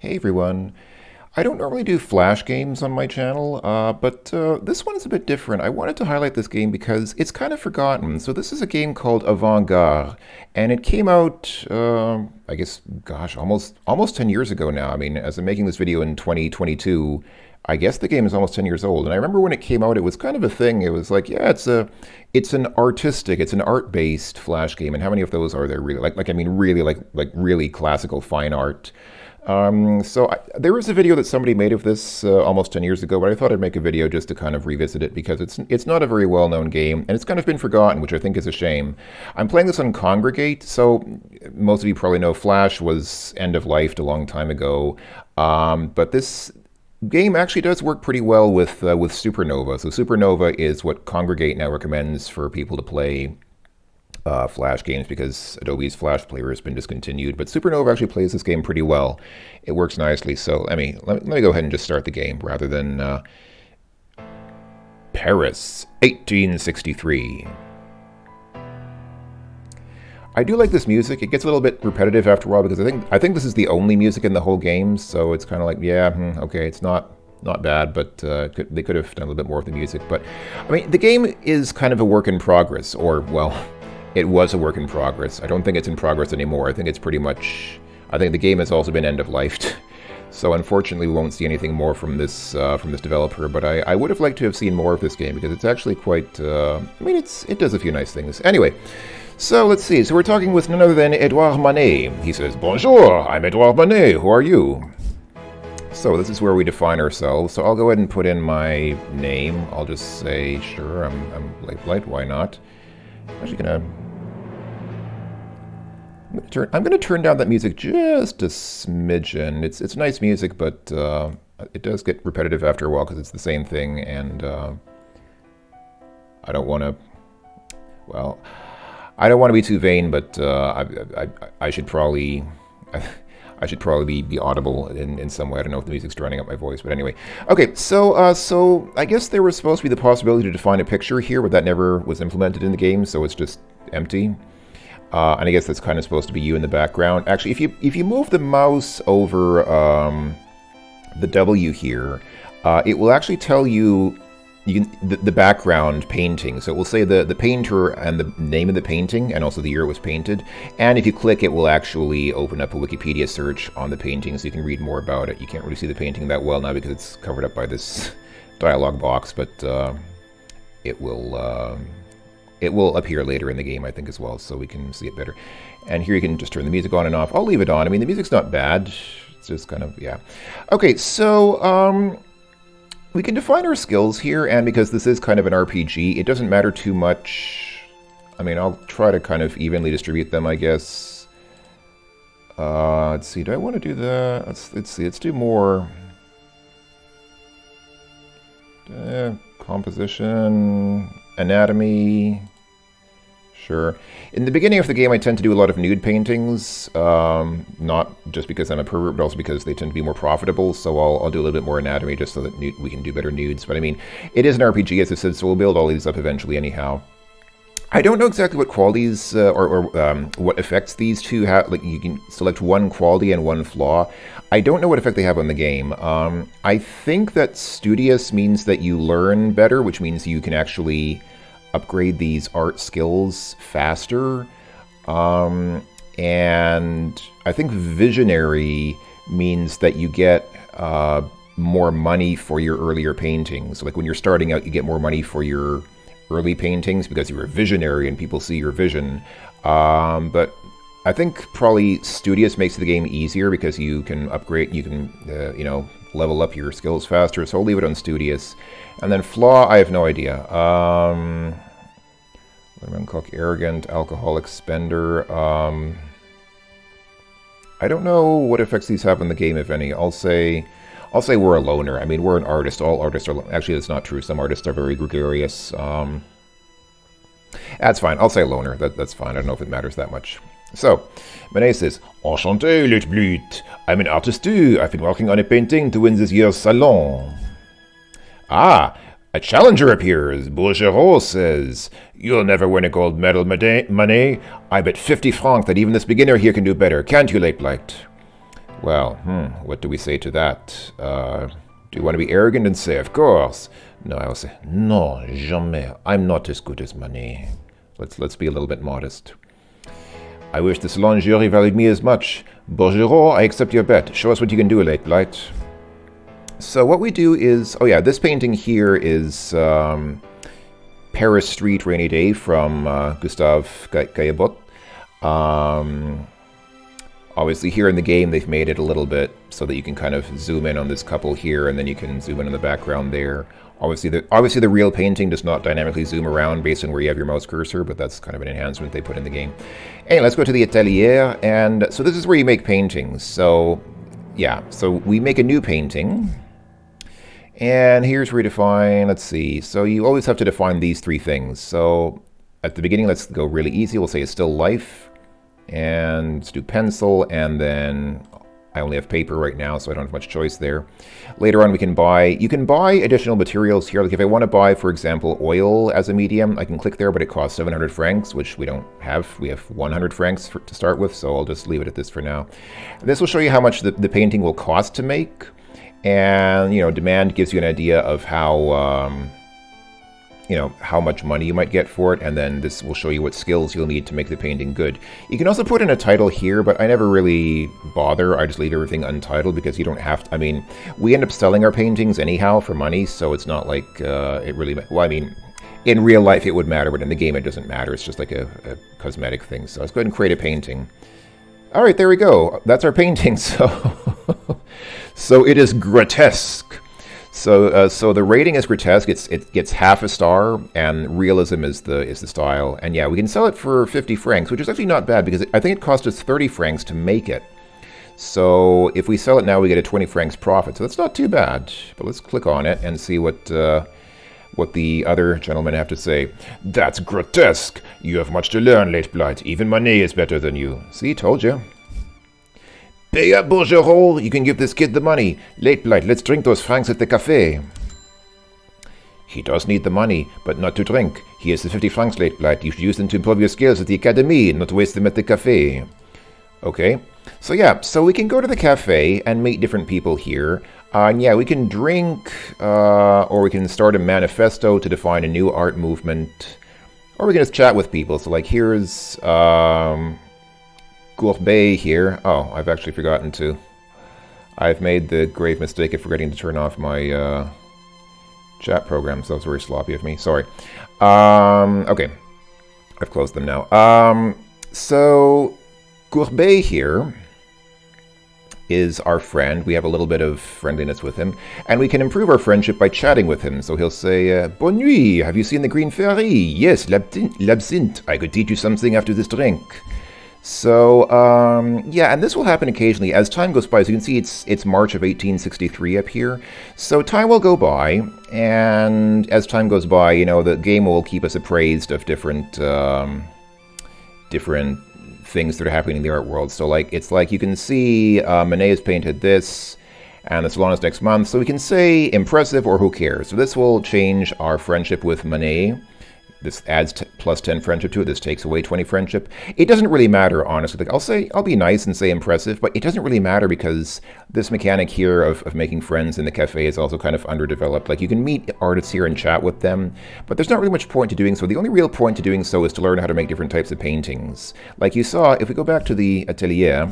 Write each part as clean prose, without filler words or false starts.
Hey everyone. I don't normally do Flash games on my channel, but this one is a bit different. I wanted to highlight this game because it's kind of forgotten. So this is a game called Avant-Garde, and it came out, I guess, gosh, almost 10 years ago now. I mean, as I'm making this video in 2022, I guess the game is almost 10 years old. And I remember when it came out, it was kind of a thing. It was like, yeah, it's an art-based Flash game. And how many of those are there really? I mean, really, like really classical fine art. There was a video that somebody made of this almost 10 years ago, but I thought I'd make a video just to kind of revisit it because it's not a very well-known game, and it's kind of been forgotten, which I think is a shame. I'm playing this on Congregate, so most of you probably know Flash was end-of-lifed a long time ago, but this game actually does work pretty well with Supernova. So Supernova is what Congregate now recommends for people to play Flash games because Adobe's Flash Player has been discontinued. But Supernova actually plays this game pretty well. It works nicely. So let me go ahead and just start the game rather than Paris, 1863. I do like this music. It gets a little bit repetitive after a while because I think this is the only music in the whole game. So it's kind of like, yeah, okay, it's not bad, but they could have done a little bit more of the music. But I mean, the game is kind of a work in progress, or well, it was a work in progress. I don't think it's in progress anymore. I think it's pretty much. I think the game has also been end-of-lifed. So unfortunately, we won't see anything more from this developer. But I would have liked to have seen more of this game because it's actually quite. I mean, it does a few nice things. Anyway, so let's see. So we're talking with none other than Edouard Manet. He says, "Bonjour, I'm Edouard Manet. Who are you?" So this is where we define ourselves. So I'll go ahead and put in my name. I'll just say, sure, I'm Light. Why not? I'm gonna turn down that music just a smidgen. It's nice music, but it does get repetitive after a while because it's the same thing, and I don't want to. Well, I don't want to be too vain, but I should probably. I should probably be audible in some way. I don't know if the music's drowning out my voice, but anyway. Okay, so I guess there was supposed to be the possibility to define a picture here, but that never was implemented in the game, so it's just empty. And I guess that's kind of supposed to be you in the background. Actually, if you move the mouse over the W here, it will actually tell you the background painting. So it will say the painter and the name of the painting and also the year it was painted. And if you click, it will actually open up a Wikipedia search on the painting so you can read more about it. You can't really see the painting that well now because it's covered up by this dialog box, but it will appear later in the game, I think, as well, so we can see it better. And here you can just turn the music on and off. I'll leave it on. I mean, the music's not bad. It's just kind of, yeah. Okay, so we can define our skills here, and because this is kind of an RPG, it doesn't matter too much. I mean, I'll try to kind of evenly distribute them, I guess. Let's see, do I want to do that? Let's see, let's do more composition, anatomy. Sure. In the beginning of the game, I tend to do a lot of nude paintings, not just because I'm a pervert, but also because they tend to be more profitable, so I'll do a little bit more anatomy just so that we can do better nudes. But I mean, it is an RPG, as I said, so we'll build all these up eventually anyhow. I don't know exactly what qualities or what effects these two have. Like, you can select one quality and one flaw. I don't know what effect they have on the game. I think that studious means that you learn better, which means you can actually upgrade these art skills faster. And I think visionary means that you get more money for your earlier paintings. So like when you're starting out, you get more money for your early paintings because you're a visionary and people see your vision. But I think probably studious makes the game easier because you can upgrade, you can, level up your skills faster. So I'll leave it on studious. And then flaw, I have no idea. Cook, arrogant, alcoholic, spender. I don't know what effects these have on the game, if any. I'll say we're a loner. I mean, we're an artist. All artists are... Actually, that's not true. Some artists are very gregarious. That's fine. I'll say loner. That's fine. I don't know if it matters that much. So, Manet says, Enchanté, Lit Blut. I'm an artist too. I've been working on a painting to win this year's salon. Ah, a challenger appears. Bourgereau says, you'll never win a gold medal, Manet. I bet 50 francs that even this beginner here can do better. Can't you, Late Blight? Well, what do we say to that? Do you want to be arrogant and say, of course? No, I will say, non, jamais. I'm not as good as Manet. Let's be a little bit modest. I wish the salon jury valued me as much. Bourgereau, I accept your bet. Show us what you can do, Late Blight. So what we do is, oh yeah, this painting here is Paris Street Rainy Day from Gustave Caillebotte. Obviously here in the game they've made it a little bit so that you can kind of zoom in on this couple here and then you can zoom in on the background there. Obviously the real painting does not dynamically zoom around based on where you have your mouse cursor, but that's kind of an enhancement they put in the game. Anyway, let's go to the atelier, and so this is where you make paintings. So yeah, so we make a new painting. And here's where you define, let's see, so you always have to define these three things. So at the beginning, let's go really easy. We'll say it's still life, and let's do pencil, and then I only have paper right now, so I don't have much choice there. Later on, you can buy additional materials here. Like if I want to buy, for example, oil as a medium, I can click there, but it costs 700 francs, which we don't have. We have 100 francs to start with, so I'll just leave it at this for now. This will show you how much the painting will cost to make. And, you know, demand gives you an idea of how, you know, how much money you might get for it. And then this will show you what skills you'll need to make the painting good. You can also put in a title here, but I never really bother. I just leave everything untitled because you don't have to. I mean, we end up selling our paintings anyhow for money, so it's not like it really, well, I mean, in real life it would matter, but in the game it doesn't matter. It's just like a cosmetic thing. So let's go ahead and create a painting. All right, there we go. That's our painting. So it is grotesque. So the rating is grotesque. It gets half a star, and realism is the style. And yeah, we can sell it for 50 francs, which is actually not bad because I think it cost us 30 francs to make it. So if we sell it now, we get a 20 francs profit. So that's not too bad. But let's click on it and see what the other gentlemen have to say. That's grotesque. You have much to learn, Late Blight. Even Manet is better than you. See, told you. Pay up, Bourgereau. You can give this kid the money. Late Blight, let's drink those francs at the cafe. He does need the money, but not to drink. He has the 50 francs, Late Blight. You should use them to improve your skills at the academy, not waste them at the cafe. Okay. So yeah, so we can go to the cafe and meet different people here. And yeah, we can drink, or we can start a manifesto to define a new art movement, or we can just chat with people. So like here's Courbet here. Oh, I've actually forgotten to. I've made the grave mistake of forgetting to turn off my chat program, so that was very sloppy of me. Sorry. Okay, I've closed them now. So Courbet here is our friend. We have a little bit of friendliness with him, and we can improve our friendship by chatting with him. So he'll say, Bonne nuit, have you seen the Green Fairy? Yes, l'absinthe. I could teach you something after this drink. So, yeah, and this will happen occasionally as time goes by. As you can see, it's March of 1863 up here. So time will go by, and as time goes by, you know, the game will keep us appraised of different things that are happening in the art world. So like it's like you can see Manet has painted this, and the salon is next month, so we can say impressive or who cares. So this will change our friendship with Manet. This adds plus 10 friendship to it. This takes away 20 friendship. It doesn't really matter, honestly. Like I'll be nice and say impressive, but it doesn't really matter because this mechanic here of making friends in the cafe is also kind of underdeveloped. Like you can meet artists here and chat with them, but there's not really much point to doing so. The only real point to doing so is to learn how to make different types of paintings. Like you saw, if we go back to the atelier,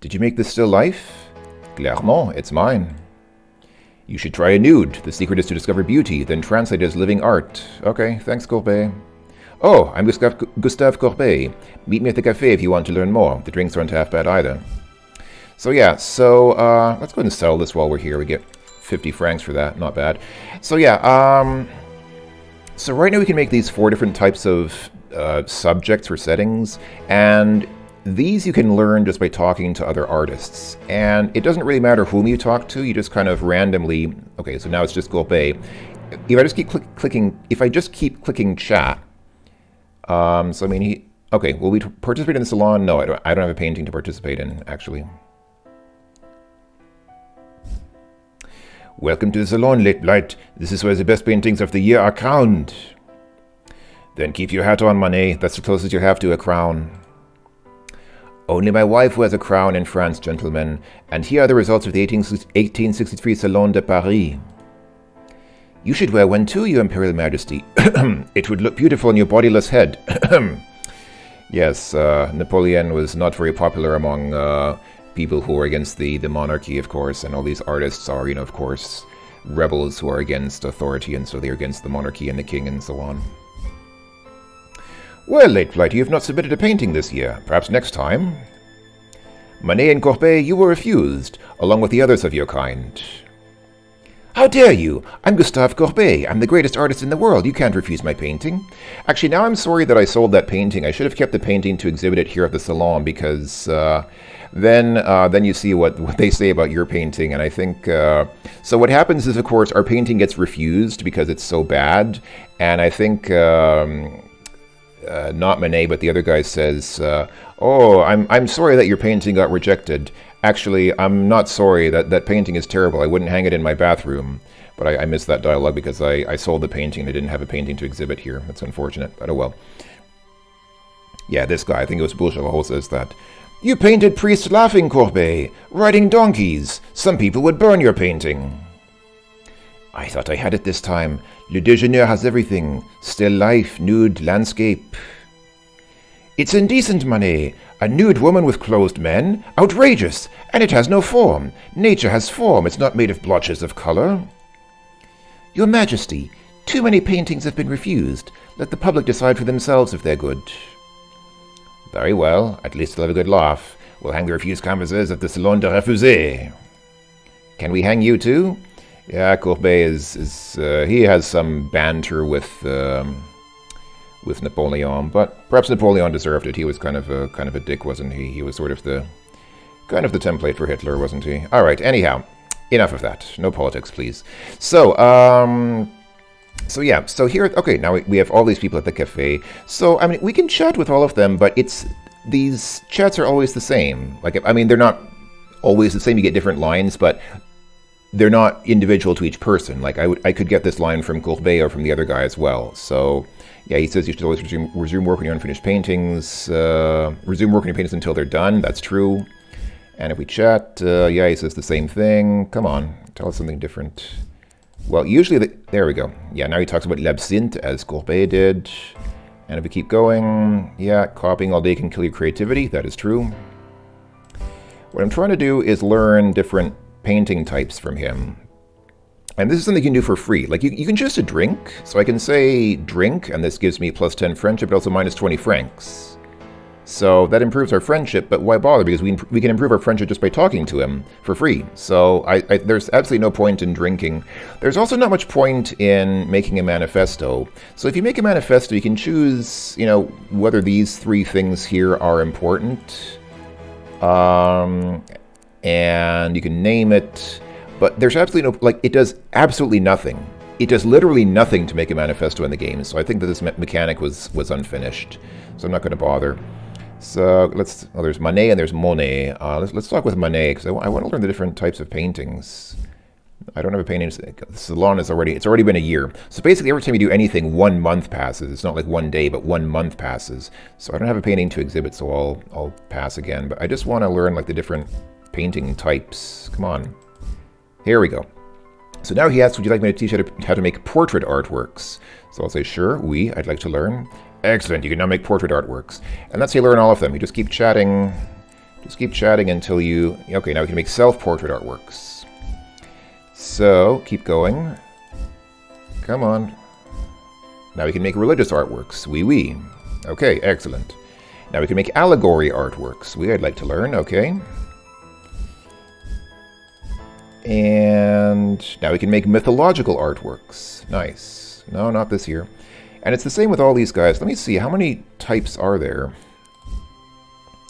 did you make this still life? Clairement, it's mine. You should try a nude. The secret is to discover beauty, then translate it as living art. Okay, thanks, Courbet. Oh, I'm Gustave Courbet. Meet me at the cafe if you want to learn more. The drinks aren't half bad either. So yeah, so let's go ahead and sell this while we're here. We get 50 francs for that. Not bad. So yeah, so right now we can make these 4 different types of subjects or settings, and these you can learn just by talking to other artists. And it doesn't really matter whom you talk to, you just kind of randomly, okay, so now it's just Courbet. If I just keep clicking chat, so I mean okay, will we participate in the salon? No, I don't have a painting to participate in, actually. Welcome to the salon, Late Blight. This is where the best paintings of the year are crowned. Then keep your hat on, Manet. That's the closest you have to a crown. Only my wife wears a crown in France, gentlemen, and here are the results of the 1863 Salon de Paris. You should wear one too, Your Imperial Majesty. It would look beautiful on your bodiless head. Yes, Napoleon was not very popular among people who are against the monarchy, of course, and all these artists are, of course, rebels who are against authority, and so they're against the monarchy and the king and so on. Well, late flight, you have not submitted a painting this year. Perhaps next time. Manet and Courbet, you were refused, along with the others of your kind. How dare you? I'm Gustave Courbet. I'm the greatest artist in the world. You can't refuse my painting. Actually, now I'm sorry that I sold that painting. I should have kept the painting to exhibit it here at the Salon, because then you see what they say about your painting. And I think, so what happens is, of course, our painting gets refused because it's so bad. And I think, not Manet, but the other guy says, oh, I'm sorry that your painting got rejected. Actually, I'm not sorry. That painting is terrible. I wouldn't hang it in my bathroom. But I missed that dialogue because I sold the painting and I didn't have a painting to exhibit here. That's unfortunate, but oh well. Yeah, this guy, I think it was Bourgeois, says that. You painted priests laughing, Courbet, riding donkeys. Some people would burn your painting. I thought I had it this time. Le Déjeuner has everything. Still life, nude, landscape. It's indecent, Manet. A nude woman with clothed men? Outrageous! And it has no form. Nature has form. It's not made of blotches of color. Your Majesty, too many paintings have been refused. Let the public decide for themselves if they're good. Very well. At least they'll have a good laugh. We'll hang the refused canvases at the Salon de Refusés. Can we hang you too? Yeah, Courbet he has some banter with Napoleon, but perhaps Napoleon deserved it. He was kind of a dick, wasn't he? He was sort of the template for Hitler, wasn't he? All right. Anyhow, enough of that. No politics, please. So, yeah. So here, okay. Now we have all these people at the cafe. So I mean, we can chat with all of them, but these chats are always the same. Like, I mean, they're not always the same. You get different lines, but they're not individual to each person. Like I could get this line from Courbet or from the other guy as well. So yeah, he says you should always resume work on your unfinished paintings. Resume work on your paintings until they're done. That's true. And if we chat, yeah, he says the same thing. Come on, tell us something different. Well, usually, there we go. Yeah, now he talks about l'absinthe, as Courbet did. And if we keep going, yeah, copying all day can kill your creativity. That is true. What I'm trying to do is learn different painting types from him. And this is something you can do for free. Like, you can choose to drink. So I can say drink, and this gives me plus 10 friendship, but also minus 20 francs. So that improves our friendship, but why bother? Because we can improve our friendship just by talking to him for free. So there's absolutely no point in drinking. There's also not much point in making a manifesto. So if you make a manifesto, you can choose, whether these three things here are important. And you can name it, but there's absolutely no, like, it does absolutely nothing. It does literally nothing to make a manifesto in the game, so I think that this mechanic was unfinished, so I'm not going to bother. So there's Manet and there's Monet. Let's talk with Manet, because I want to learn the different types of paintings. I don't have a painting. The Salon it's already been a year. So basically every time you do anything, 1 month passes. It's not like 1 day, but 1 month passes. So I don't have a painting to exhibit, so I'll pass again. But I just want to learn like the different painting types. Come on. Here we go. So now he asks, would you like me to teach you how to make portrait artworks? So I'll say, sure, oui, I'd like to learn. Excellent, you can now make portrait artworks. And that's how you learn all of them. You just keep chatting. Just keep chatting until you... Okay, now we can make self-portrait artworks. So, keep going. Come on. Now we can make religious artworks. Oui, oui. Okay, excellent. Now we can make allegory artworks. Oui, I'd like to learn. Okay. And now we can make mythological artworks. Nice. No, not this year. And it's the same with all these guys. Let me see, how many types are there?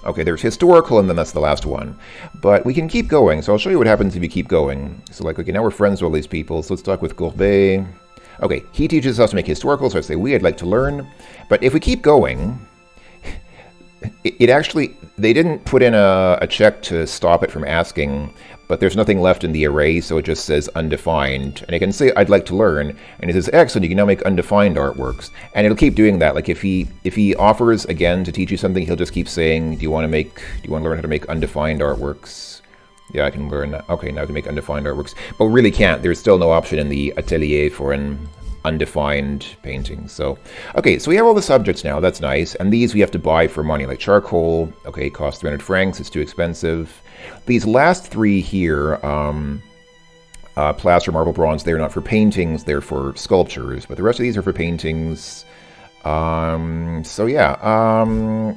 Okay, there's historical, and then that's the last one. But we can keep going, so I'll show you what happens if you keep going. So like, okay, now we're friends with all these people, so let's talk with Courbet. Okay, he teaches us how to make historical, so I say, oui, I'd like to learn. But if we keep going, it actually, they didn't put in a check to stop it from asking, but there's nothing left in the array, so it just says undefined. And it can say, I'd like to learn. And it says, excellent, you can now make undefined artworks. And it'll keep doing that. Like if he offers again to teach you something, he'll just keep saying, do you want to learn how to make undefined artworks? Yeah, I can learn that. Okay, now I can make undefined artworks. But we really can't. There's still no option in the atelier for an undefined painting. So, okay, so we have all the subjects now. That's nice. And these we have to buy for money, like charcoal. Okay, it costs 300 francs. It's too expensive. These last three here, plaster, marble, bronze, they're not for paintings. They're for sculptures. But the rest of these are for paintings. So yeah.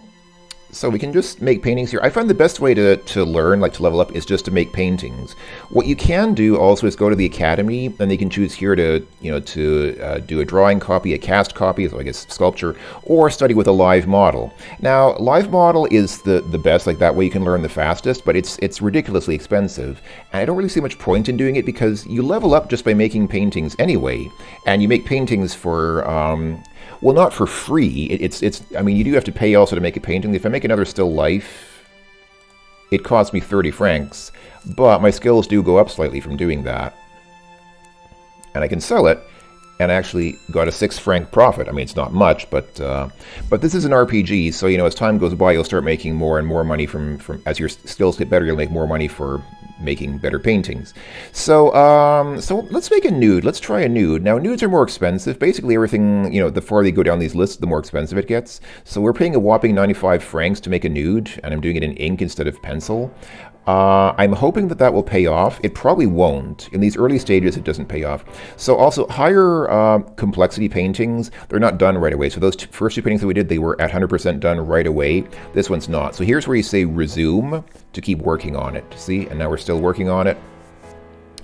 So we can just make paintings here. I find the best way to learn, like to level up, is just to make paintings. What you can do also is go to the academy, and you can choose here to, do a drawing copy, a cast copy, so I guess sculpture, or study with a live model. Now, live model is the best, like that way you can learn the fastest, but it's ridiculously expensive. And I don't really see much point in doing it because you level up just by making paintings anyway, and you make paintings for, well, not for free. I mean, you do have to pay also to make a painting. If I make another still life, it costs me 30 francs, but my skills do go up slightly from doing that. And I can sell it, and I actually got a 6 franc profit. I mean, it's not much, but this is an RPG, so, as time goes by, you'll start making more and more money from as your skills get better, you'll make more money for making better paintings. So let's make a nude. Let's try a nude. Now, nudes are more expensive. Basically, everything, the farther you go down these lists, the more expensive it gets. So we're paying a whopping 95 francs to make a nude, and I'm doing it in ink instead of pencil. I'm hoping that will pay off. It probably won't. In these early stages, it doesn't pay off. So also, higher complexity paintings, they're not done right away. So those first two paintings that we did, they were at 100% done right away. This one's not. So here's where you say resume to keep working on it. See? And now we're still working on it.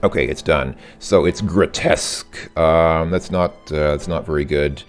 Okay, it's done. So it's grotesque. That's not very good.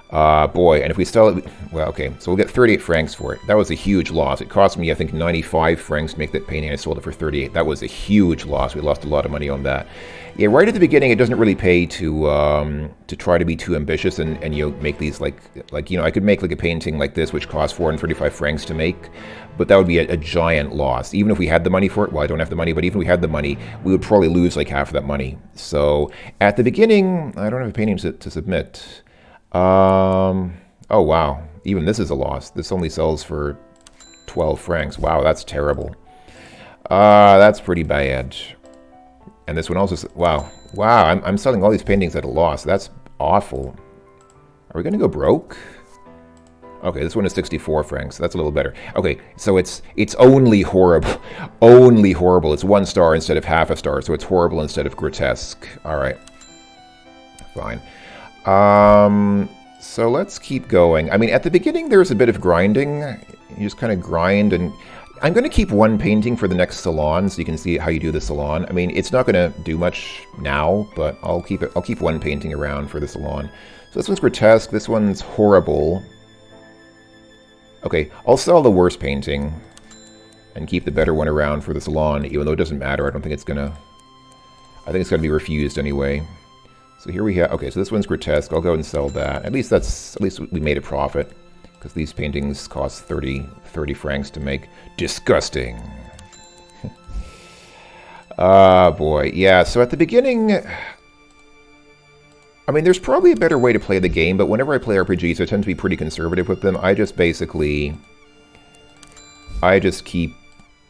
Boy, and if we sell it, well, okay, so we'll get 38 francs for it. That was a huge loss. It cost me, I think, 95 francs to make that painting. I sold it for 38. That was a huge loss. We lost a lot of money on that. Yeah, right at the beginning, it doesn't really pay to try to be too ambitious and make these like I could make like a painting like this, which costs 435 francs to make, but that would be a giant loss. Even if we had the money for it, well, I don't have the money, but even if we had the money, we would probably lose like half of that money. So at the beginning, I don't have a painting to submit. Oh wow, even this is a loss. This only sells for 12 francs. Wow, that's terrible. That's pretty bad. And this one also, wow, I'm selling all these paintings at a loss. That's awful. Are we gonna go broke? Okay, this one is 64 francs. That's a little better. Okay, so it's only horrible. Only horrible. It's 1 star instead of half a star, so it's horrible instead of grotesque. All right, fine. So let's keep going. I mean, at the beginning, there's a bit of grinding. You just kind of grind, and I'm going to keep one painting for the next salon, so you can see how you do the salon. I mean, it's not going to do much now, but I'll keep one painting around for the salon. So this one's grotesque. This one's horrible. Okay, I'll sell the worst painting and keep the better one around for the salon, even though it doesn't matter. I think it's going to be refused anyway. So here we have, okay, so this one's grotesque. I'll go and sell that. At least we made a profit, because these paintings cost 30 francs to make. Disgusting. Ah, boy. Yeah, so at the beginning, I mean, there's probably a better way to play the game, but whenever I play RPGs, I tend to be pretty conservative with them. I just keep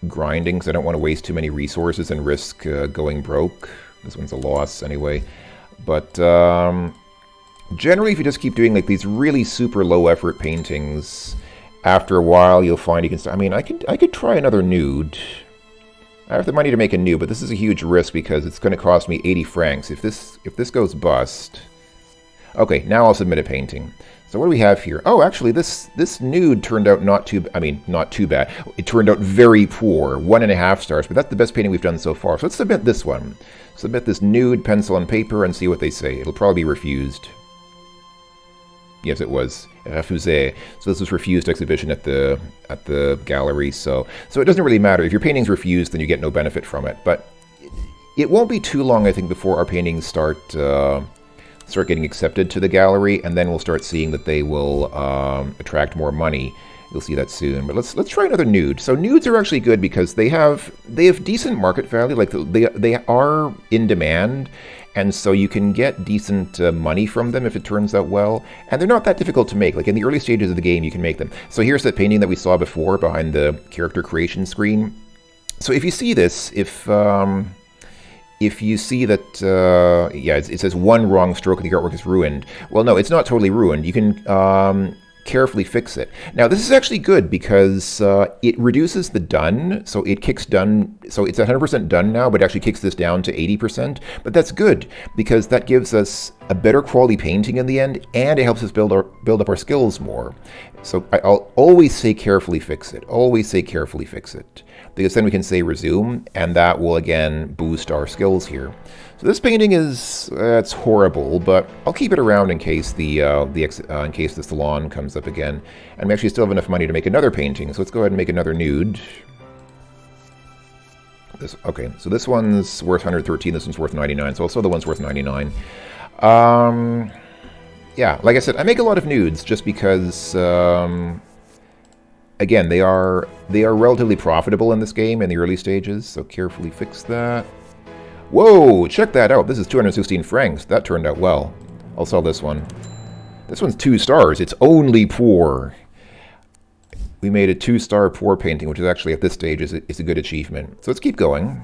grinding, because I don't want to waste too many resources and risk going broke. This one's a loss anyway. But generally, if you just keep doing like these really super low effort paintings, after a while you'll find you can start. I mean, I could try another nude. I have the money to make a nude, but this is a huge risk because it's going to cost me 80 francs. If this goes bust, okay, now I'll submit a painting. So what do we have here? Oh, actually, this nude turned out not too bad. It turned out very poor, 1.5 stars, but that's the best painting we've done so far. So let's submit this one. Submit this nude, pencil and paper, and see what they say. It'll probably be refused. Yes, it was. Refusé. So this was refused exhibition at the gallery. So it doesn't really matter. If your painting's refused, then you get no benefit from it. But it won't be too long, I think, before our paintings start getting accepted to the gallery, and then we'll start seeing that they will attract more money. You'll see that soon. But let's try another nude. So nudes are actually good because they have decent market value. Like they are in demand, and so you can get decent money from them if it turns out well. And they're not that difficult to make. Like in the early stages of the game, you can make them. So here's that painting that we saw before behind the character creation screen. So if you see this, if you see that, yeah, it says one wrong stroke and the artwork is ruined. Well, no, it's not totally ruined. You can carefully fix it. Now, this is actually good because it reduces the done, so it kicks done, so it's 100% done now, but it actually kicks this down to 80%. But that's good because that gives us a better quality painting in the end, and it helps us build up our skills more. So I'll always say carefully fix it. Always say carefully fix it. Because then we can say resume, and that will again boost our skills here. So this painting is it's horrible, but I'll keep it around in case in case the salon comes up again. And we actually still have enough money to make another painting, so let's go ahead and make another nude. Okay, so this one's worth 113, this one's worth 99, so also the one's worth 99. Yeah, like I said, I make a lot of nudes just because, again, they are relatively profitable in this game in the early stages, so carefully fix that. Whoa, check that out. This is 216 francs. That turned out well. I'll sell this one. This one's 2 stars. It's only poor. We made a 2-star poor painting, which is actually at this stage is a good achievement. So let's keep going.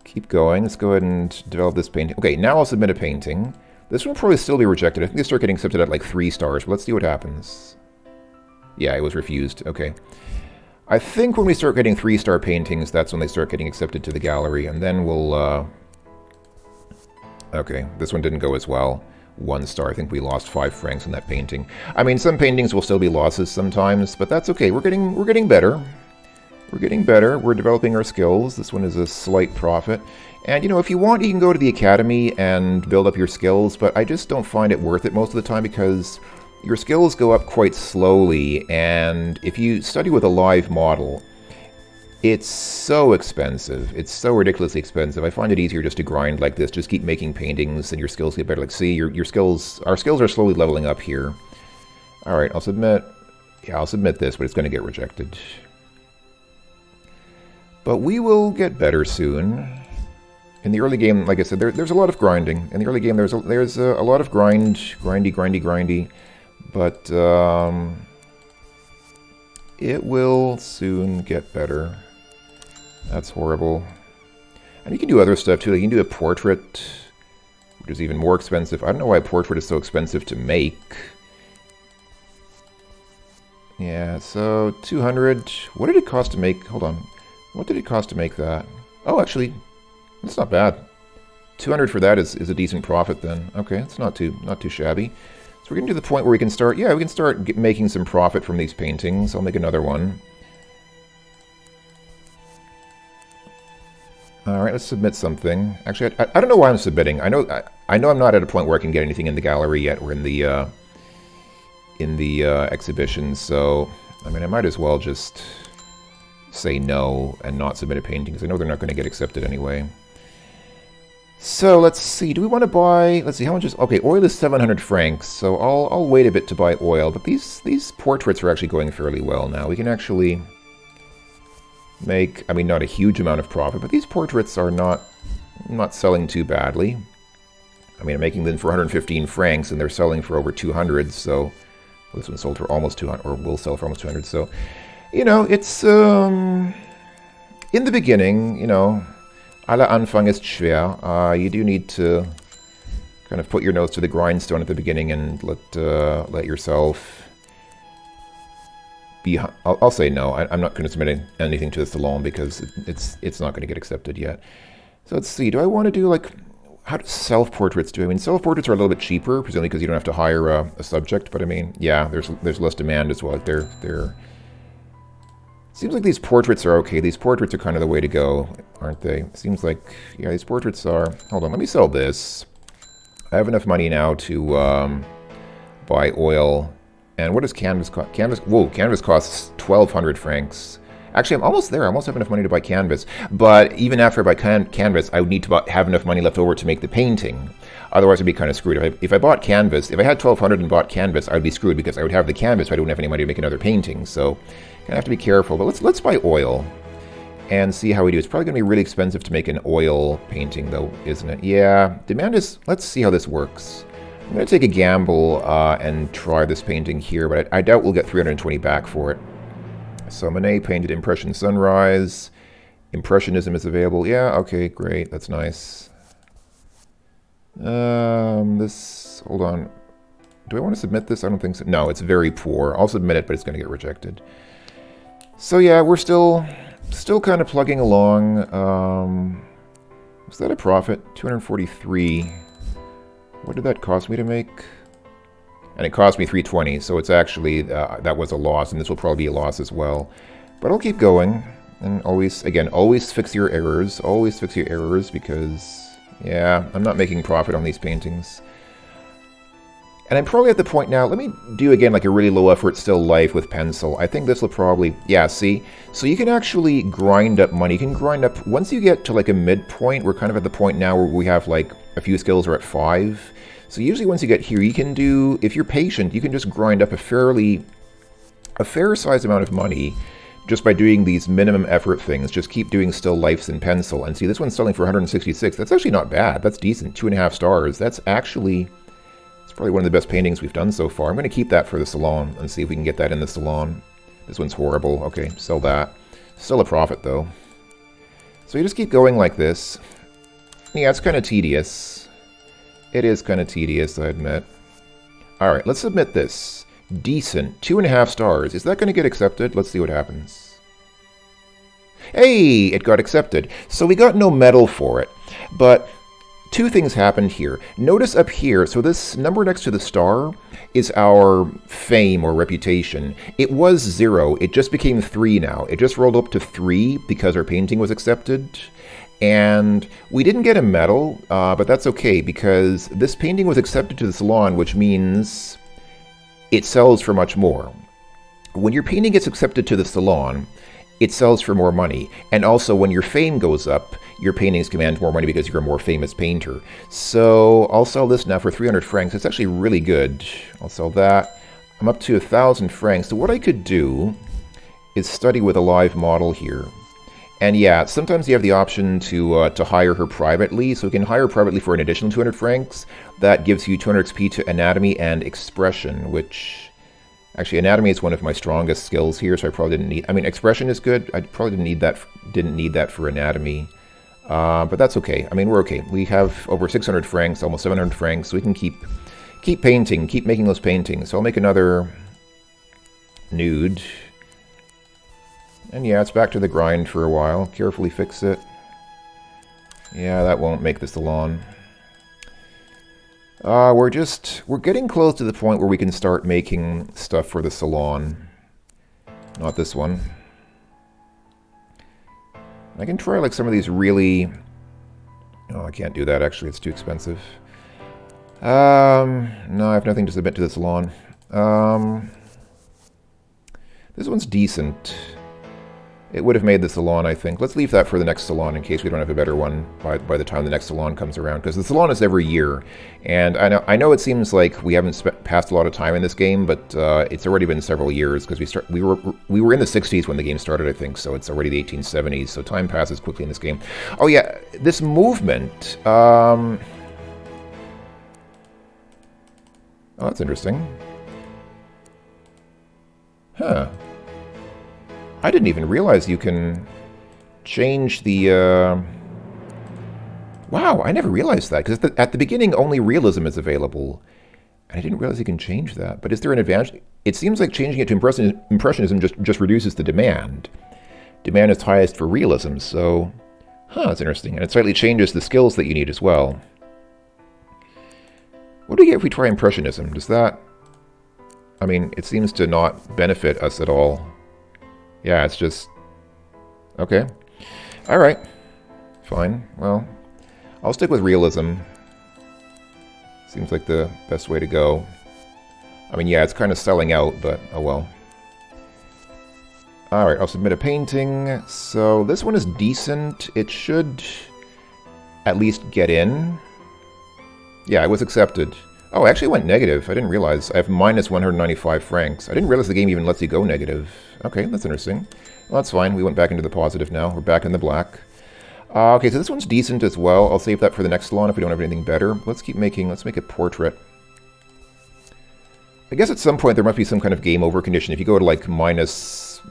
Keep going. Let's go ahead and develop this painting. Okay, now I'll submit a painting. This one will probably still be rejected. I think they start getting accepted at like 3 stars, but let's see what happens. Yeah, it was refused. Okay. I think when we start getting 3-star paintings, that's when they start getting accepted to the gallery, and then we'll, Okay, this one didn't go as well. 1 star. I think we lost 5 francs on that painting. I mean, some paintings will still be losses sometimes, but that's okay. We're getting better. We're getting better. We're developing our skills. This one is a slight profit. And, you know, if you want, you can go to the academy and build up your skills, but I just don't find it worth it most of the time because your skills go up quite slowly, and if you study with a live model, it's so expensive. It's so ridiculously expensive. I find it easier just to grind like this. Just keep making paintings and your skills get better. Like, see, your skills, our skills are slowly leveling up here. All right, I'll submit. Yeah, I'll submit this, but it's going to get rejected. But we will get better soon. In the early game, like I said, there's a lot of grinding. In the early game, there's a lot of grindy. But it will soon get better. That's horrible. And you can do other stuff too. You can do a portrait, which is even more expensive. I don't know why a portrait is so expensive to make. Yeah, so 200. What did it cost to make? Hold on. What did it cost to make that? Oh, actually, that's not bad. 200 for that is a decent profit then. Okay, it's not too shabby. So we're getting to the point where we can start, yeah, we can start making some profit from these paintings. I'll make another one. All right, let's submit something. Actually, I don't know why I'm submitting. I know I'm not at a point where I can get anything in the gallery yet or in the exhibition. So, I mean, I might as well just say no and not submit a painting because I know they're not going to get accepted anyway. So let's see, do we want to buy, let's see, how much is, okay, oil is 700 francs, so I'll wait a bit to buy oil, but these portraits are actually going fairly well now. We can actually make, I mean, not a huge amount of profit, but these portraits are not selling too badly. I mean, I'm making them for 115 francs, and they're selling for over 200, so, well, this one sold for almost 200, or will sell for almost 200, so, you know, it's, in the beginning, you know, aller Anfang ist schwer. You do need to kind of put your nose to the grindstone at the beginning and let yourself be. I'll say no. I'm not going to submit anything to the salon because it's not going to get accepted yet. So let's see. Do I want to do like how do self-portraits do? I mean, self-portraits are a little bit cheaper, presumably because you don't have to hire a subject. But I mean, yeah, there's less demand as well. They're seems like these portraits are okay. These portraits are kind of the way to go, aren't they? Seems like, yeah, these portraits are... Hold on, let me sell this. I have enough money now to buy oil. And what does canvas cost? Canvas costs 1,200 francs. Actually, I'm almost there. I almost have enough money to buy canvas. But even after I buy canvas, I would need to have enough money left over to make the painting. Otherwise, I'd be kind of screwed. If I bought canvas, if I had 1,200 and bought canvas, I'd be screwed because I would have the canvas, but I wouldn't have any money to make another painting. So, gonna have to be careful. But let's buy oil and see how we do. It's probably gonna be really expensive to make an oil painting, though, isn't it? Yeah, demand is. Let's see how this works. I'm gonna take a gamble and try this painting here, but I doubt we'll get 320 back for it. So Monet painted Impression Sunrise. Impressionism is available. Yeah, okay, great. That's nice. Hold on. Do I want to submit this? I don't think so. No, it's very poor. I'll submit it, but it's going to get rejected. So yeah, we're still kind of plugging along. Was that a profit? 243. What did that cost me to make? And it cost me 320, so it's actually, that was a loss, and this will probably be a loss as well. But I'll keep going, and always fix your errors. Always fix your errors, because, yeah, I'm not making profit on these paintings. And I'm probably at the point now, let me do again like a really low effort still life with pencil. I think this will probably, yeah, see? So you can actually grind up money. You can grind up, once you get to like a midpoint, we're kind of at the point now where we have like a few skills are at 5. So usually once you get here, you can do, if you're patient, you can just grind up a fair size amount of money just by doing these minimum effort things. Just keep doing still lifes in pencil. And see, this one's selling for 166. That's actually not bad. That's decent. 2.5 stars. That's actually, it's probably one of the best paintings we've done so far. I'm going to keep that for the salon and see if we can get that in the salon. This one's horrible. Okay, sell that. Still a profit, though. So you just keep going like this. Yeah, it's kind of tedious. It is kind of tedious, I admit. Alright, let's submit this. Decent. 2.5 stars. Is that going to get accepted? Let's see what happens. Hey! It got accepted. So we got no medal for it. But two things happened here. Notice up here, so this number next to the star is our fame or reputation. It was 0. It just became 3 now. It just rolled up to 3 because our painting was accepted. And we didn't get a medal, but that's okay because this painting was accepted to the salon, which means it sells for much more. When your painting gets accepted to the salon, it sells for more money. And also when your fame goes up, your paintings command more money because you're a more famous painter. So I'll sell this now for 300 francs. It's actually really good. I'll sell that. I'm up to 1,000 francs. So what I could do is study with a live model here. And yeah, sometimes you have the option to hire her privately, so you can hire her privately for an additional 200 francs. That gives you 200 XP to anatomy and expression, which actually anatomy is one of my strongest skills here, so I probably didn't need. I mean, expression is good. I probably didn't need that for anatomy, but that's okay. I mean, we're okay. We have over 600 francs, almost 700 francs, so we can keep painting, keep making those paintings. So I'll make another nude. And yeah, it's back to the grind for a while. Carefully fix it. Yeah, that won't make the salon. We're getting close to the point where we can start making stuff for the salon. Not this one. I can try like some of these really... Oh, I can't do that actually, it's too expensive. No, I have nothing to submit to the salon. This one's decent. It would have made the salon, I think. Let's leave that for the next salon in case we don't have a better one by the time the next salon comes around. Because the salon is every year. And I know it seems like we haven't passed a lot of time in this game, but it's already been several years. Because we were in the 60s when the game started, I think. So it's already the 1870s. So time passes quickly in this game. Oh yeah, this movement. Oh, that's interesting. Huh. I didn't even realize you can change the... Wow, I never realized that, because at the beginning only realism is available. And I didn't realize you can change that. But is there an advantage? It seems like changing it to Impressionism just reduces the demand. Demand is highest for realism, so... Huh, that's interesting. And it slightly changes the skills that you need as well. What do we get if we try Impressionism? Does that... I mean, it seems to not benefit us at all. Yeah, it's just... Okay. Alright. Fine. Well, I'll stick with realism. Seems like the best way to go. I mean, yeah, it's kind of selling out, but oh well. All right, I'll submit a painting. So this one is decent. It should at least get in. Yeah, it was accepted. Oh, I actually went negative. I didn't realize. I have minus 195 francs. I didn't realize the game even lets you go negative. Okay, that's interesting. Well, that's fine. We went back into the positive now. We're back in the black. Okay, so this one's decent as well. I'll save that for the next salon if we don't have anything better. Let's keep making, let's make a portrait. I guess at some point there must be some kind of game over condition. If you go to like minus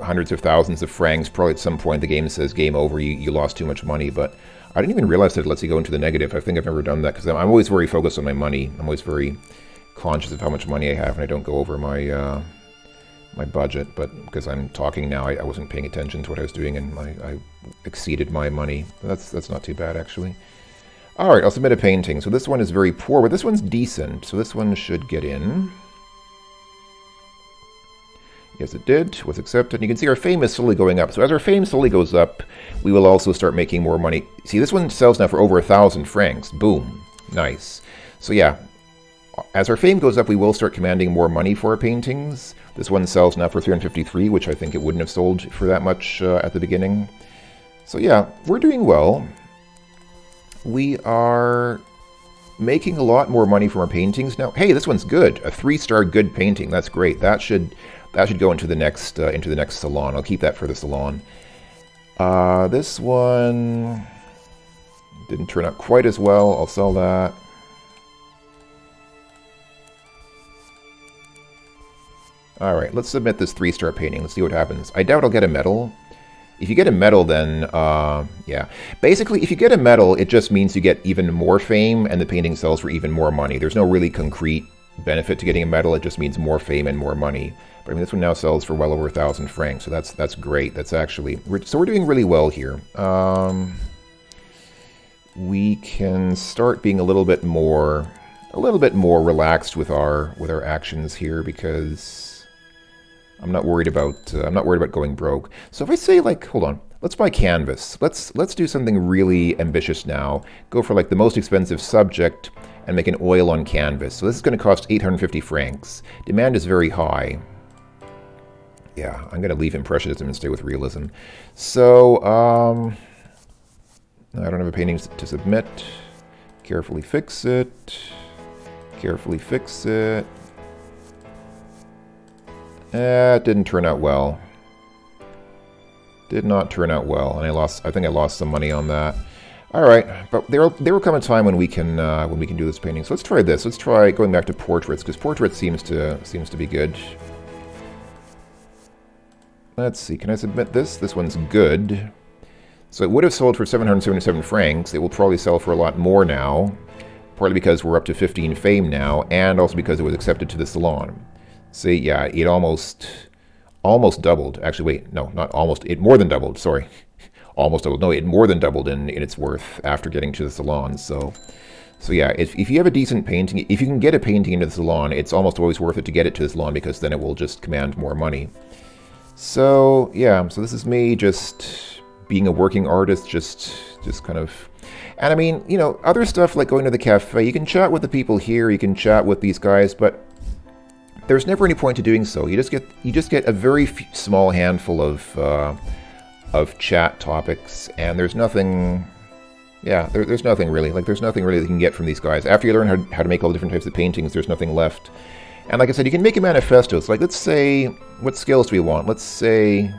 hundreds of thousands of francs, probably at some point the game says game over, you lost too much money, but I didn't even realize that it lets you go into the negative. I think I've never done that because I'm always very focused on my money. I'm always very conscious of how much money I have and I don't go over my my budget, but because I'm talking now, I wasn't paying attention to what I was doing and I exceeded my money. That's not too bad actually. All right, I'll submit a painting. So this one is very poor, but this one's decent. So this one should get in. Yes, it did. Was accepted. You can see our fame is slowly going up. So as our fame slowly goes up, we will also start making more money. See, this one sells now for over 1,000 francs. Boom. Nice. So yeah, as our fame goes up, we will start commanding more money for our paintings. This one sells now for 353, which I think it wouldn't have sold for that much at the beginning. So yeah, we're doing well. We are making a lot more money from our paintings now. Hey, this one's good. A 3-star good painting. That's great. That should go into the next salon. I'll keep that for the salon. This one didn't turn out quite as well. I'll sell that. All right, let's submit this 3-star painting. Let's see what happens. I doubt I'll get a medal. If you get a medal, then, yeah. Basically, if you get a medal, it just means you get even more fame and the painting sells for even more money. There's no really concrete benefit to getting a medal. It just means more fame and more money. But I mean, this one now sells for well over 1,000 francs, so that's great. That's actually, so we're doing really well here. We can start being a little bit more relaxed with our actions here because I'm not worried about going broke. So if I say like, hold on, let's buy canvas. Let's do something really ambitious now. Go for like the most expensive subject and make an oil on canvas. So this is going to cost 850 francs. Demand is very high. Yeah, I'm going to leave impressionism and stay with realism. So I don't have a painting to submit. Carefully fix it. Carefully fix it. It didn't turn out well. Did not turn out well, and I think I lost some money on that. All right, but there will come a time when we can do this painting. So let's try this. Let's try going back to portraits because portraits seems to be good. Let's see. Can I submit this? This one's good. So it would have sold for 777 francs. It will probably sell for a lot more now, partly because we're up to 15 fame now, and also because it was accepted to the salon. See, yeah, it almost doubled. Actually, wait, no, not almost. It more than doubled. Sorry, almost doubled. No, it more than doubled in its worth after getting to the salon. So yeah, if you have a decent painting, if you can get a painting into the salon, it's almost always worth it to get it to the salon because then it will just command more money. So yeah, so this is me just being a working artist, just kind of. And I mean, you know, other stuff like going to the cafe, you can chat with the people here, you can chat with these guys, but there's never any point to doing so. You just get a very small handful of chat topics, and there's nothing. Yeah, there's nothing really. Like there's nothing really that you can get from these guys. After you learn how to make all the different types of paintings, there's nothing left. And like I said, you can make a manifesto. It's like, let's say, what skills do we want? Let's say,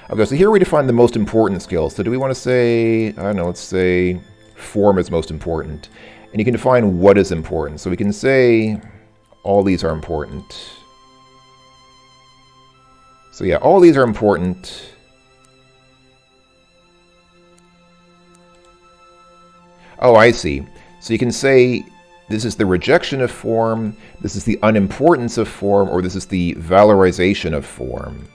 okay, so here we define the most important skills. So do we want to say, I don't know, let's say form is most important. And you can define what is important. So we can say all these are important. So yeah, all these are important. Oh, I see. So you can say this is the rejection of form, this is the unimportance of form, or this is the valorization of form.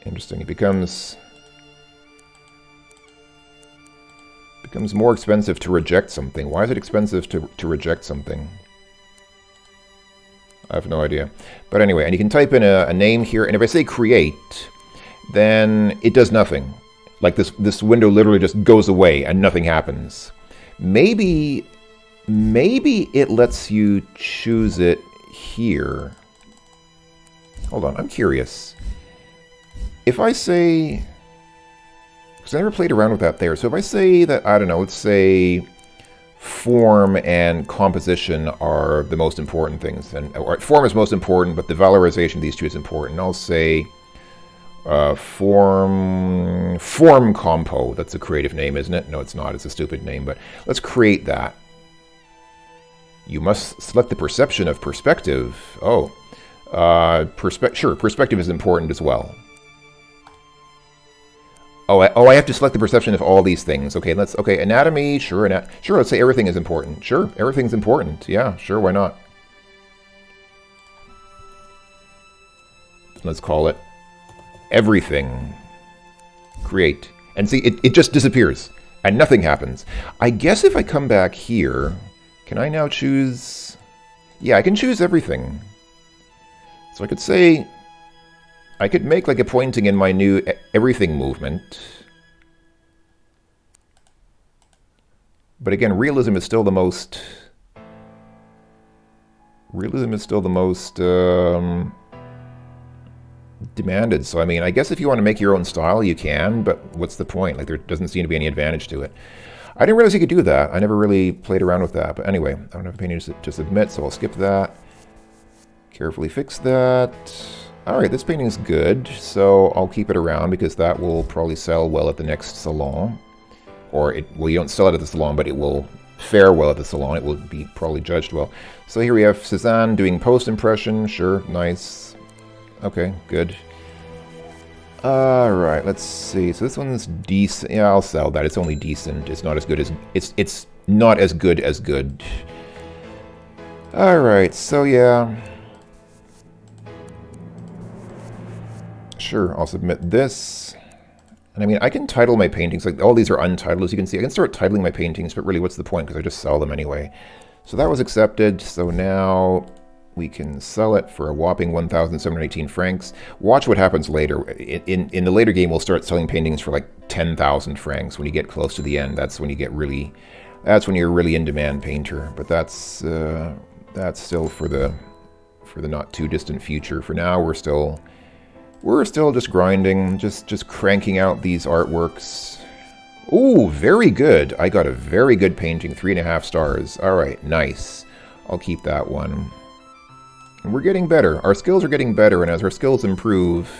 Interesting. It becomes more expensive to reject something. Why is it expensive to reject something? I have no idea. But anyway, and you can type in a name here, and if I say create, then it does nothing. Like this window literally just goes away and nothing happens. Maybe it lets you choose it here. Hold on, I'm curious. If I say... Because I never played around with that there. So if I say that, I don't know, let's say form and composition are the most important things. Or form is most important, but the valorization of these two is important. I'll say form compo. That's a creative name, isn't it? No, it's not. It's a stupid name, but let's create that. You must select the perception of perspective. Oh, sure, perspective is important as well. I have to select the perception of all these things. Okay, anatomy, sure, let's say everything is important. Sure, everything's important. Yeah, sure, why not? Let's call it everything. Create. And see, it just disappears, and nothing happens. I guess if I come back here, can I now choose... Yeah, I can choose everything. So I could say... I could make like a pointing in my new everything movement. But again, realism is still the most... demanded. So I mean, I guess if you want to make your own style, you can, but what's the point? Like, there doesn't seem to be any advantage to it. I didn't realize you could do that. I never really played around with that. But anyway, I don't have opinions to submit, so I'll skip that. Carefully fix that. Alright, this painting's good, so I'll keep it around because that will probably sell well at the next salon. Or, well, you don't sell it at the salon, but it will fare well at the salon. It will be probably judged well. So here we have Cézanne doing post-impression. Sure, nice. Okay, good. Alright, let's see. So this one's decent. Yeah, I'll sell that. It's only decent. It's not as good as... It's not as good as good. Alright, so yeah... Sure, I'll submit this. And I mean, I can title my paintings. Like, all these are untitled, as you can see. I can start titling my paintings, but really, what's the point? Because I just sell them anyway. So that was accepted. So now we can sell it for a whopping 1,718 francs. Watch what happens later. In the later game, we'll start selling paintings for like 10,000 francs. When you get close to the end, that's when you get really... That's when you're a really in-demand painter. But that's still for the not too distant future. For now, we're still just grinding, just cranking out these artworks. Ooh, very good. I got a very good painting, 3.5 stars. All right, nice. I'll keep that one. And we're getting better. Our skills are getting better, and as our skills improve,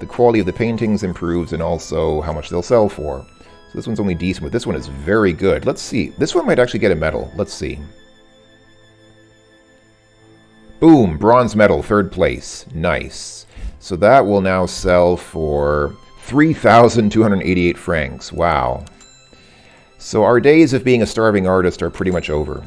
the quality of the paintings improves, and also how much they'll sell for. So this one's only decent, but this one is very good. Let's see. This one might actually get a medal. Let's see. Boom, bronze medal, 3rd place. Nice. So that will now sell for 3,288 francs. Wow. So our days of being a starving artist are pretty much over.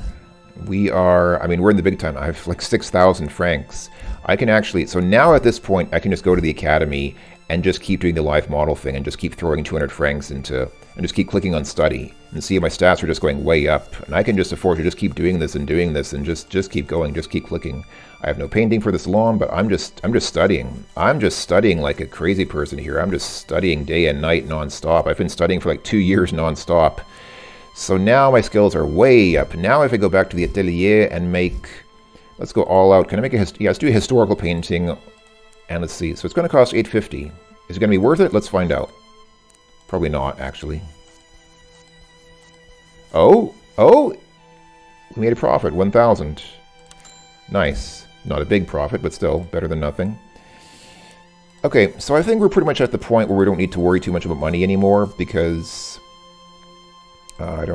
We're in the big time. I have like 6,000 francs. I can actually, so now at this point, I can just go to the academy and just keep doing the live model thing and just keep throwing 200 francs into, and just keep clicking on study and see if my stats are just going way up. And I can just afford to just keep doing this and just keep going, just keep clicking. I have no painting for the salon, but I'm just studying. I'm just studying like a crazy person here. I'm just studying day and night nonstop. I've been studying for like 2 years nonstop. So now my skills are way up. Now if I go back to the atelier and make, let's go all out. Can I make let's do a historical painting. And let's see. So it's going to cost 850. Is it going to be worth it? Let's find out. Probably not, actually. Oh, we made a profit, 1,000. Nice. Not a big profit, but still better than nothing. Okay, so I think we're pretty much at the point where we don't need to worry too much about money anymore, because I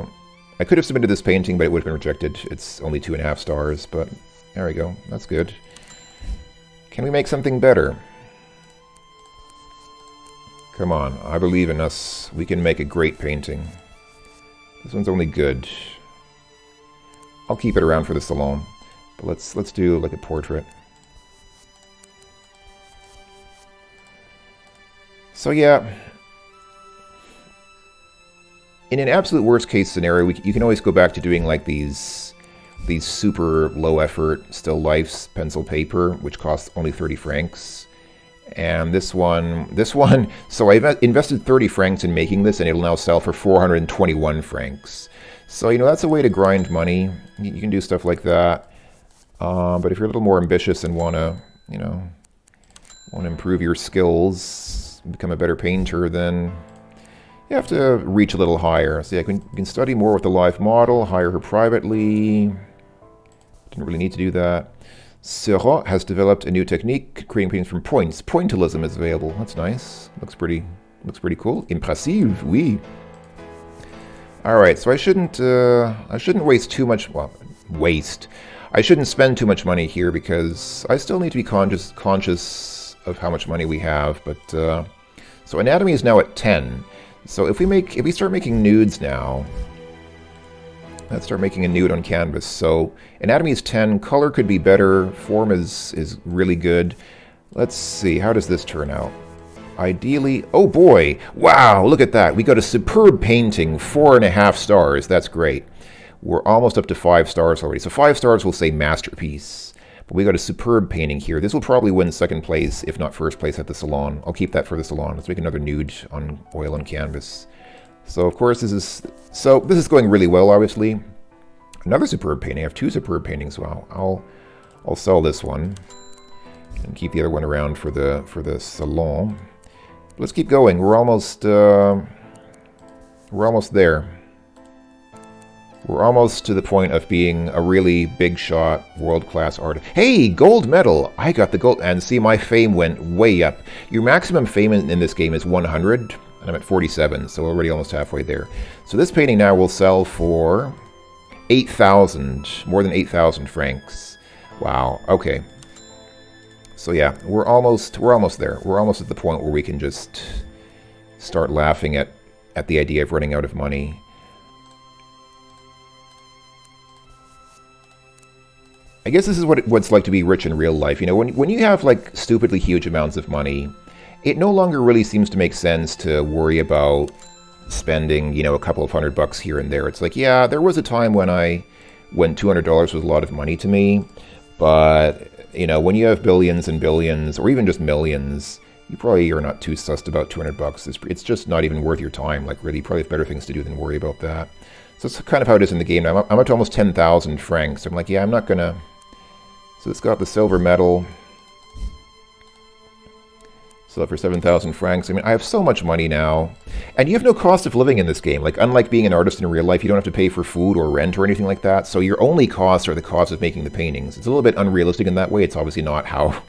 could have submitted this painting, but it would have been rejected. It's only 2.5 stars, but there we go. That's good. Can we make something better? Come on, I believe in us. We can make a great painting. This one's only good. I'll keep it around for the salon. But let's do like a portrait. So yeah, in an absolute worst case scenario, you can always go back to doing like these super low effort still lifes pencil paper, which costs only 30 francs. And this one, so I invested 30 francs in making this, and it'll now sell for 421 francs. So, you know, that's a way to grind money. You can do stuff like that. But if you're a little more ambitious and want to, you know, Want to improve your skills, become a better painter, then you have to reach a little higher. So yeah, you can study more with the live model, hire her privately. Didn't really need to do that. Seurat has developed a new technique, creating paintings from points. Pointillism is available. That's nice. Looks pretty cool. Impressive, oui. All right, so I shouldn't waste too much. Well, waste. I shouldn't spend too much money here because I still need to be conscious of how much money we have. But so anatomy is now at 10. So if we start making nudes now, let's start making a nude on canvas. So anatomy is 10, color could be better, form is really good. Let's see, how does this turn out? Ideally, oh boy, wow, look at that. We got a superb painting, 4.5 stars, that's great. We're almost up to 5 stars already. So 5 stars will say masterpiece. But we got a superb painting here. This will probably win second place, if not first place at the salon. I'll keep that for the salon. Let's make another nude on oil on canvas. So of course this is going really well, obviously. Another superb painting. I have 2 superb paintings. Wow. I'll sell this one and keep the other one around for the salon. Let's keep going. We're almost there. We're almost to the point of being a really big shot, world-class artist. Hey, gold medal! I got the gold, and see, my fame went way up. Your maximum fame in this game is 100, and I'm at 47, so already almost halfway there. So this painting now will sell for 8,000, more than 8,000 francs. Wow, okay. So yeah, we're almost there. We're almost at the point where we can just start laughing at the idea of running out of money. I guess this is what it's like to be rich in real life. You know, when you have like stupidly huge amounts of money, it no longer really seems to make sense to worry about spending, you know, a couple of $100 here and there. It's like, yeah, there was a time when $200 was a lot of money to me, but you know, when you have billions and billions, or even just millions, you probably are not too sussed about $200. It's just not even worth your time. Like, really, you probably have better things to do than worry about that. So that's kind of how it is in the game now. I'm up to almost 10,000 francs. So I'm like, yeah, I'm not gonna. So it's got the silver medal. Sell it for 7,000 francs. I mean, I have so much money now. And you have no cost of living in this game. Like, unlike being an artist in real life, you don't have to pay for food or rent or anything like that. So your only costs are the cost of making the paintings. It's a little bit unrealistic in that way. It's obviously not how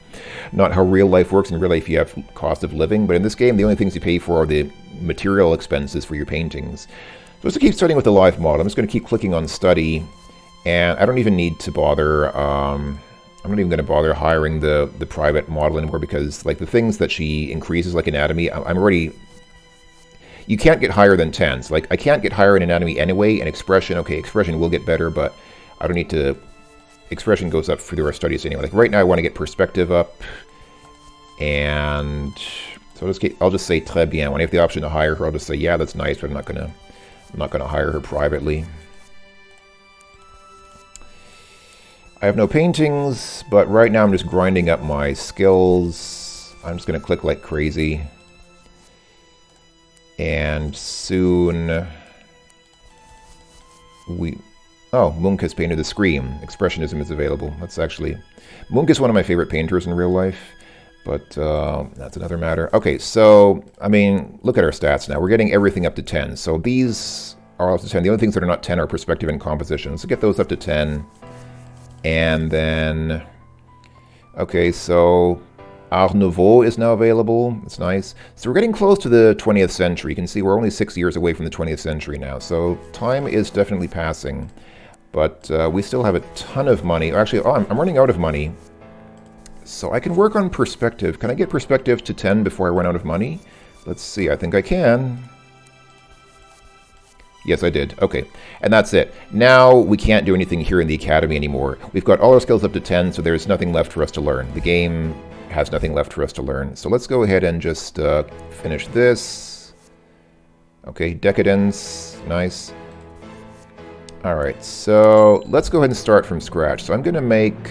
real life works. In real life, you have cost of living. But in this game, the only things you pay for are the material expenses for your paintings. So let's keep starting with the live model. I'm just going to keep clicking on study. And I don't even need to bother... I'm not even going to bother hiring the private model anymore because, like, the things that she increases, like anatomy, I'm already... You can't get higher than 10. So, like, I can't get higher in anatomy anyway, and expression, okay, expression will get better, but I don't need to... Expression goes up through our studies anyway. Like, right now I want to get perspective up, and... So I'll just say très bien. When I have the option to hire her, I'll just say, yeah, that's nice, but I'm not gonna hire her privately. I have no paintings, but right now I'm just grinding up my skills. I'm just going to click like crazy. And soon Munch has painted the Scream. Expressionism is available. That's actually... Munch is one of my favorite painters in real life, but that's another matter. Okay, so, I mean, look at our stats now. We're getting everything up to 10. So these are up to 10. The only things that are not 10 are perspective and composition. So get those up to 10. And then, okay, so Art Nouveau is now available. That's nice. So we're getting close to the 20th century. You can see we're only 6 years away from the 20th century now. So time is definitely passing. But we still have a ton of money. Actually, I'm running out of money. So I can work on perspective. Can I get perspective to 10 before I run out of money? Let's see. I think I can. Yes, I did. Okay. And that's it. Now we can't do anything here in the academy anymore. We've got all our skills up to 10, so there's nothing left for us to learn. The game has nothing left for us to learn. So let's go ahead and just finish this. Okay, decadence. Nice. All right, so let's go ahead and start from scratch. So I'm going to make...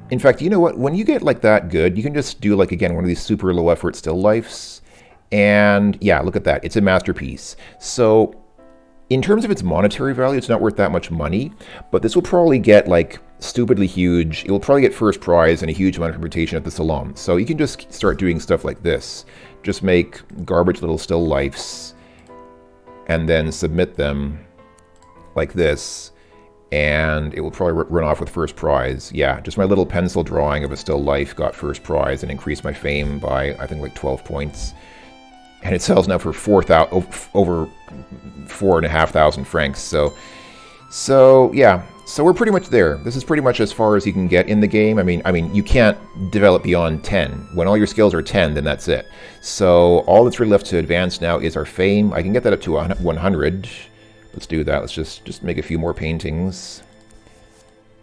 In fact, you know what? When you get like that good, you can just do like, again, one of these super low effort still lifes. And yeah, look at that. It's a masterpiece. So... In terms of its monetary value, it's not worth that much money, but this will probably get like stupidly huge. It will probably get first prize and a huge amount of reputation at the salon. So you can just start doing stuff like this. Just make garbage little still lifes and then submit them like this, and it will probably run off with first prize. Yeah, just my little pencil drawing of a still life got first prize and increased my fame by, I think, like 12 points. And it sells now for over 4,500 francs. So yeah, so we're pretty much there. This is pretty much as far as you can get in the game. I mean, you can't develop beyond 10. When all your skills are 10, then that's it. So all that's really left to advance now is our fame. I can get that up to 100. Let's do that. Let's just make a few more paintings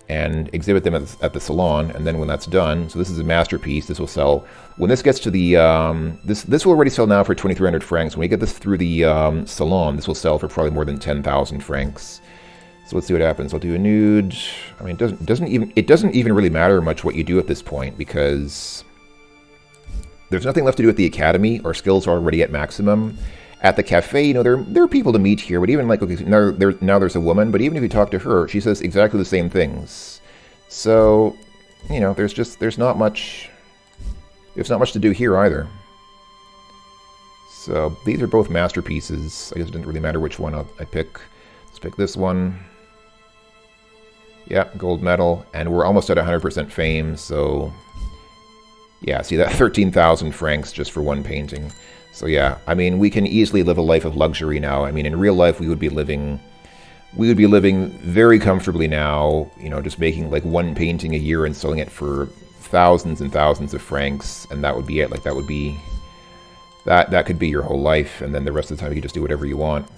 and exhibit them at the salon. And then when that's done, so this is a masterpiece. This will sell, when this gets to the, this will already sell now for 2,300 francs. When we get this through the salon, this will sell for probably more than 10,000 francs. So let's see what happens. I'll do a nude. I mean, it doesn't even really matter much what you do at this point, because there's nothing left to do at the academy. Our skills are already at maximum. At the cafe, you know, there are people to meet here, but even like, okay, now there's a woman, but even if you talk to her, she says exactly the same things. So, you know, there's not much to do here either. So these are both masterpieces. I guess it didn't really matter which one I pick. Let's pick this one. Yeah, gold medal, and we're almost at 100% fame. So yeah, see that 13,000 francs just for one painting. So yeah, I mean, we can easily live a life of luxury now. I mean, in real life, we would be living very comfortably now, you know, just making like one painting a year and selling it for thousands and thousands of francs, and that would be it. Like that could be your whole life, and then the rest of the time you can just do whatever you want.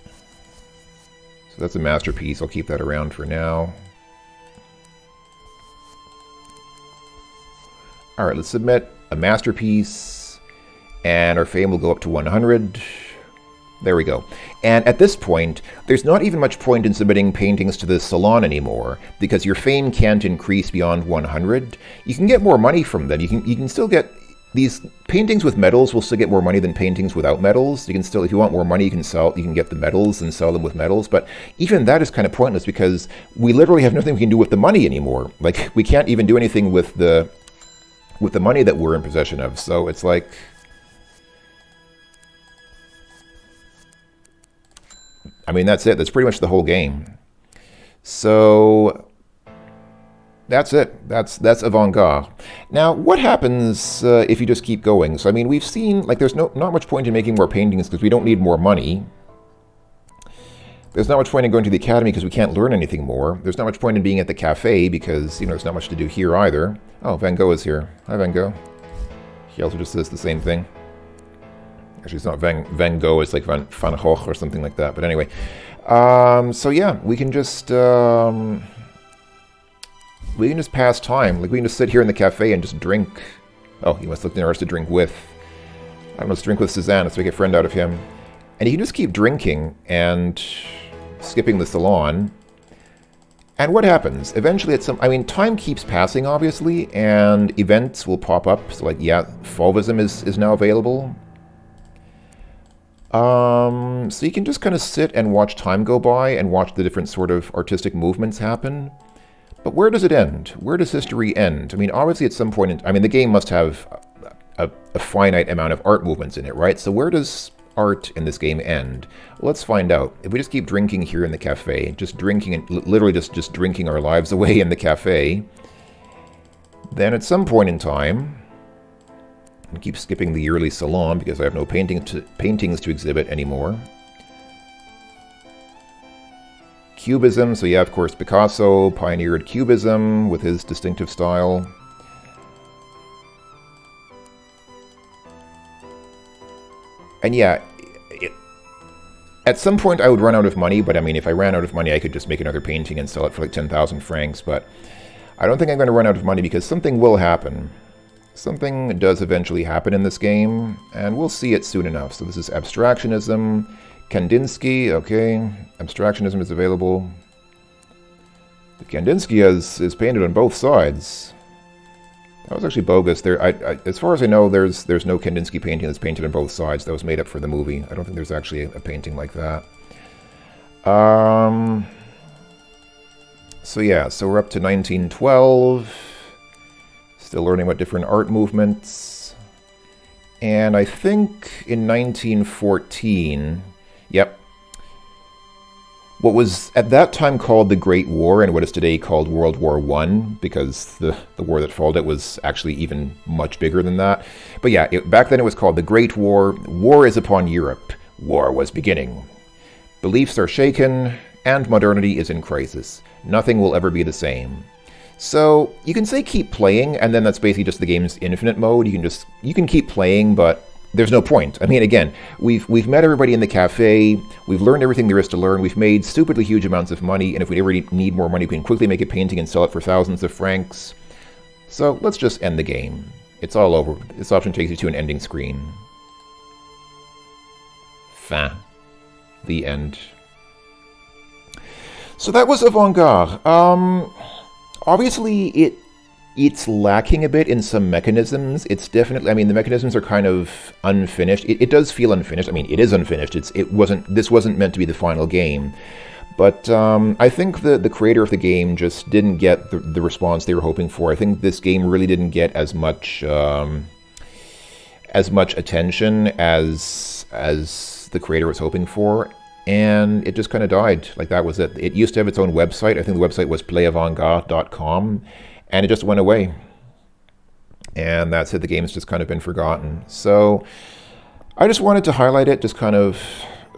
So that's a masterpiece. I'll keep that around for now. All right, let's submit a masterpiece. And our fame will go up to 100. There we go. And at this point, there's not even much point in submitting paintings to the salon anymore, because your fame can't increase beyond 100. You can get more money from them. You can still get these paintings with medals will still get more money than paintings without medals. You can still, if you want more money, you can get the medals and sell them with medals. But even that is kind of pointless, because we literally have nothing we can do with the money anymore. Like, we can't even do anything with the money that we're in possession of. So it's like, I mean, that's it. That's pretty much the whole game. So that's it. That's Avant-Garde. Now, what happens if you just keep going? So, I mean, we've seen, like, there's not much point in making more paintings because we don't need more money. There's not much point in going to the academy because we can't learn anything more. There's not much point in being at the cafe because, you know, there's not much to do here either. Oh, Van Gogh is here. Hi, Van Gogh. He also just says the same thing. Actually, it's not Van Gogh, it's like Van Gogh or something like that. But anyway, so yeah, we can just pass time. Like, we can just sit here in the cafe and just drink. Oh, he must look nice to drink with. I don't know, let's drink with Cezanne. Let's make a friend out of him. And you can just keep drinking and skipping the salon. And what happens? Eventually, I mean, time keeps passing, obviously, and events will pop up. So, like, yeah, Fauvism is now available. So you can just kind of sit and watch time go by and watch the different sort of artistic movements happen. But where does it end? Where does history end? I mean, obviously at some point, the game must have a finite amount of art movements in it, right? So where does art in this game end? Well, let's find out. If we just keep drinking here in the cafe, just drinking and literally just drinking our lives away in the cafe, then at some point in time, I keep skipping the yearly salon because I have no paintings to exhibit anymore. Cubism, so yeah, of course, Picasso pioneered Cubism with his distinctive style. And yeah, at some point I would run out of money, but I mean, if I ran out of money, I could just make another painting and sell it for like 10,000 francs, but I don't think I'm going to run out of money because something will happen. Something does eventually happen in this game, and we'll see it soon enough. So this is Abstractionism, Kandinsky, okay. Abstractionism is available. The Kandinsky is painted on both sides. That was actually bogus. As far as I know, there's no Kandinsky painting that's painted on both sides. That was made up for the movie. I don't think there's actually a painting like that. So yeah, so we're up to 1912. Still learning about different art movements. And I think in 1914, yep, what was at that time called the Great War and what is today called World War I, because the war that followed it was actually even much bigger than that. But yeah, back then it was called the Great War. War is upon Europe. War was beginning. Beliefs are shaken, and modernity is in crisis. Nothing will ever be the same. So you can say keep playing, and then that's basically just the game's infinite mode. You can keep playing, but there's no point. I mean, again, we've met everybody in the cafe, we've learned everything there is to learn, we've made stupidly huge amounts of money, and if we ever need more money, we can quickly make a painting and sell it for thousands of francs. So let's just end the game. It's all over. This option takes you to an ending screen. Fin. The end. So that was Avant-Garde. Obviously, it's lacking a bit in some mechanisms. It's definitely, I mean, the mechanisms are kind of unfinished. It does feel unfinished. I mean, it is unfinished. This wasn't meant to be the final game. But I think the creator of the game just didn't get the response they were hoping for. I think this game really didn't get as much attention as the creator was hoping for. And it just kind of died. Like, that was it. It used to have its own website. I think the website was playavantgarde.com. And it just went away. And that's it. The game's just kind of been forgotten. So I just wanted to highlight it, just kind of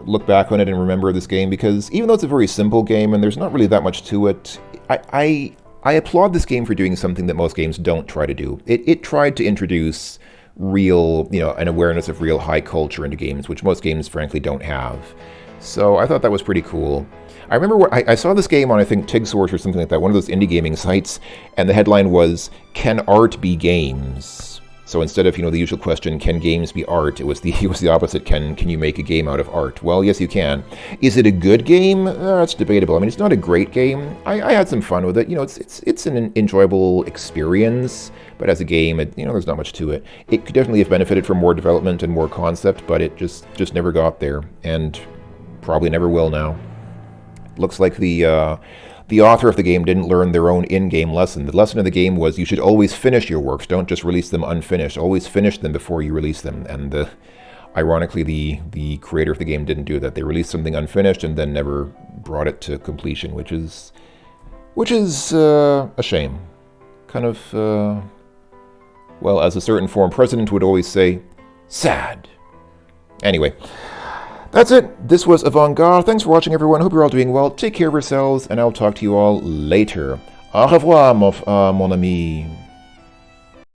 look back on it and remember this game, because even though it's a very simple game and there's not really that much to it, I applaud this game for doing something that most games don't try to do. It tried to introduce real, an awareness of real high culture into games, which most games frankly don't have. So I thought that was pretty cool. I remember I saw this game on, I think, TigSource or something like that, one of those indie gaming sites, and the headline was, "Can art be games?" So instead of, the usual question, can games be art, it was the opposite, can you make a game out of art? Well, yes, you can. Is it a good game? It's debatable. I mean, it's not a great game. I had some fun with it. It's an enjoyable experience, but as a game, there's not much to it. It could definitely have benefited from more development and more concept, but it just never got there, and probably never will now. Looks like the author of the game didn't learn their own in-game lesson. The lesson of the game was you should always finish your works. Don't just release them unfinished. Always finish them before you release them. And ironically, the creator of the game didn't do that. They released something unfinished and then never brought it to completion, which is a shame. Kind of, well, as a certain former president would always say, sad. Anyway. That's it. This was Avant-Garde. Thanks for watching, everyone. Hope you're all doing well. Take care of yourselves, and I'll talk to you all later. Au revoir, mon ami.